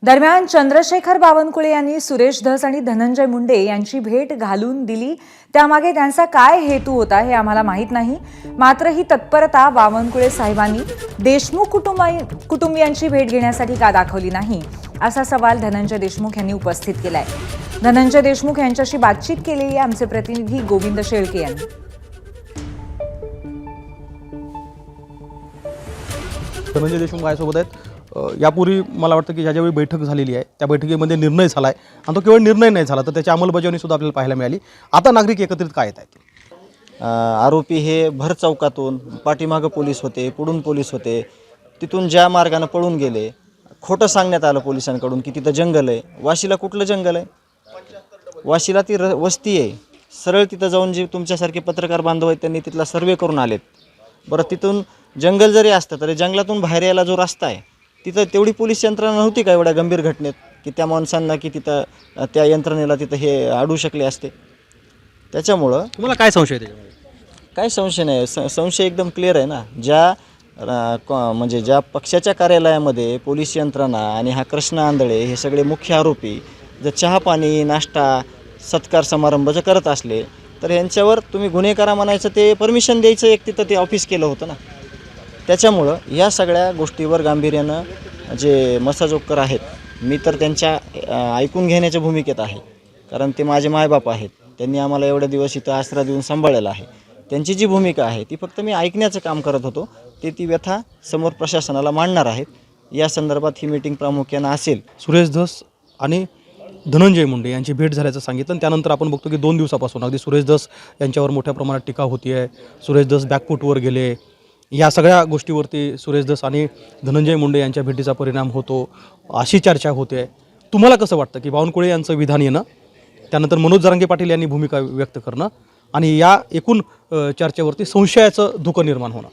दरम्यान चंद्रशेखर बावनकुळे यांनी सुरेश धस आणि धनंजय मुंडे यांची भेट घालून दिली, त्यामागे त्यांचा काय हेतू होता हे आम्हाला माहीत नाही। मात्र ही तत्परता बावनकुळे साहेबांनी देशमुख कुटुंबियांची भेट घेण्यासाठी का दाखवली नाही, असा सवाल धनंजय देशमुख यांनी उपस्थित केलाय। धनंजय देशमुख यांच्याशी बातचीत केलेली आमचे प्रतिनिधी गोविंद शेळके यांनी। धनंजय देशमुख माझ्यासोबत आहेत। यापूर्वी मला वाटतं की ज्यावेळी बैठक झालेली आहे त्या बैठकीमध्ये निर्णय झाला आहे आणि तो केवळ निर्णय नाही झाला तर त्याची अंमलबजावणी सुद्धा आपल्याला पाहायला मिळाली। आता नागरिक एकत्रित काय येत आहेत? आरोपी हे भर चौकातून पाठीमागं पोलीस होते, पुढून पोलीस होते, तिथून ज्या मार्गाने पळून गेले, खोटं सांगण्यात आलं पोलिसांकडून की तिथं जंगल आहे। वाशीला कुठलं जंगल आहे? वाशीला ती वस्ती आहे। सरळ तिथं जाऊन जे तुमच्यासारखे पत्रकार बांधव आहेत त्यांनी तिथला सर्वे करून आलेत। बरं, तिथून जंगल जरी असतं तरी जंगलातून बाहेर यायला जो रस्ता आहे तिथं तेवढी पोलीस यंत्रणा नव्हती का एवढ्या गंभीर घटनेत की त्या माणसांना की तिथं त्या यंत्रणेला तिथं हे अडू शकले असते? त्याच्यामुळं तुम्हाला काय संशय त्याच्यामध्ये? काय संशय नाही, संशय एकदम क्लिअर आहे ना। म्हणजे ज्या पक्षाच्या कार्यालयामध्ये पोलीस यंत्रणा आणि हा कृष्ण आंधळे हे सगळे मुख्य आरोपी जर चहा पाणी नाश्ता सत्कार समारंभ जर करत असले तर यांच्यावर तुम्ही गुन्हेगार म्हणायचं ते परमिशन द्यायचं एक तिथं ते ऑफिस केलं होतं ना। त्याच्यामुळं या सगळ्या गोष्टीवर गांभीर्यानं जे मसाजोगकर आहेत, मी तर त्यांच्या ऐकून घेण्याच्या भूमिकेत आहे, कारण ते माझे मायबाप आहेत। त्यांनी आम्हाला एवढे दिवस इथं आसरा देऊन सांभाळलेला आहे। त्यांची जी भूमिका आहे ती फक्त मी ऐकण्याचं काम करत होतो, ती व्यथा समोर प्रशासनाला मांडणार आहेत। या संदर्भात ही मीटिंग प्रामुख्यानं असेल। सुरेश धस आणि धनंजय मुंडे यांची भेट झाल्याचं सांगितलं, त्यानंतर आपण बघतो की 2 दिवसापासून अगदी सुरेश धस यांच्यावर मोठ्या प्रमाणात टीका होती आहे। सुरेश धस बॅकफूटवर गेले, या सगळ्या गोष्टीवरती सुरेश धस आणि धनंजय मुंडे यांच्या भेटीचा परिणाम होतो अशी चर्चा होते। तुम्हाला कसं वाटतं की बावनकुळे यांचं विधान येणं, त्यानंतर मनोज जरांगे पाटील यांनी भूमिका व्यक्त करणं आणि या एकूण चर्चेवरती संशयाचं धुकं निर्माण होणं?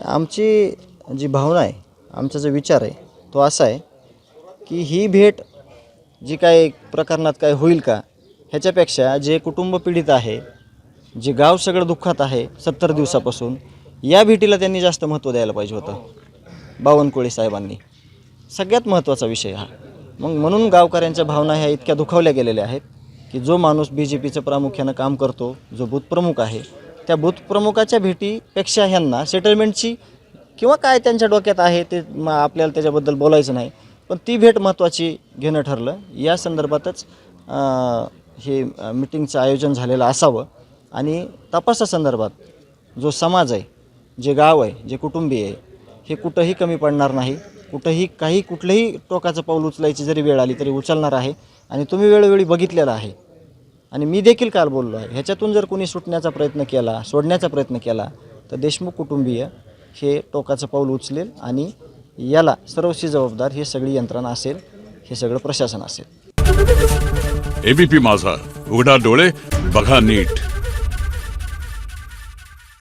आमची जी भावना आहे, आमचा जो विचार आहे तो असा आहे की ही भेट जी काय प्रकरणात काय होईल का ह्याच्यापेक्षा जे कुटुंब पीडित आहे, जे गाव सगळं दुःखात आहे 70 दिवसापासून, या भेटीला त्यांनी जास्त महत्त्व द्यायला पाहिजे होतं बावनकुळे साहेबांनी। सगळ्यात महत्त्वाचा विषय हा। म्हणून गावकऱ्यांच्या भावना ह्या इतक्या दुखावल्या गेलेल्या आहेत की जो माणूस BJPचं प्रामुख्यानं काम करतो, जो बूथप्रमुख आहे, त्या बूथप्रमुखाच्या भेटीपेक्षा ह्यांना सेटलमेंटची किंवा काय त्यांच्या डोक्यात आहे ते आपल्याला त्याच्याबद्दल बोलायचं नाही, पण ती भेट महत्त्वाची घेणं ठरलं। या संदर्भातच हे मिटिंगचं आयोजन झालेलं असावं आणि तपासासंदर्भात जो समाज आहे, जे गाव आहे, जे कुटुंबीय आहे, हे कुठंही कमी पडणार नाही। कुठलंही टोकाचं पाऊल उचलायची जरी वेळ आली तरी उचलणार आहे आणि तुम्ही वेळोवेळी बघितलेलं आहे आणि मी देखील काल बोललो आहे। ह्याच्यातून जर कोणी सुटण्याचा प्रयत्न केला, सोडण्याचा प्रयत्न केला तर देशमुख कुटुंबीय हे टोकाचं पाऊल उचलेल आणि याला सर्वस्वी जबाबदार ही सगळी यंत्रणा असेल, हे सगळं प्रशासन असेल। ABP माझा, उघडा डोळे बघा नीट।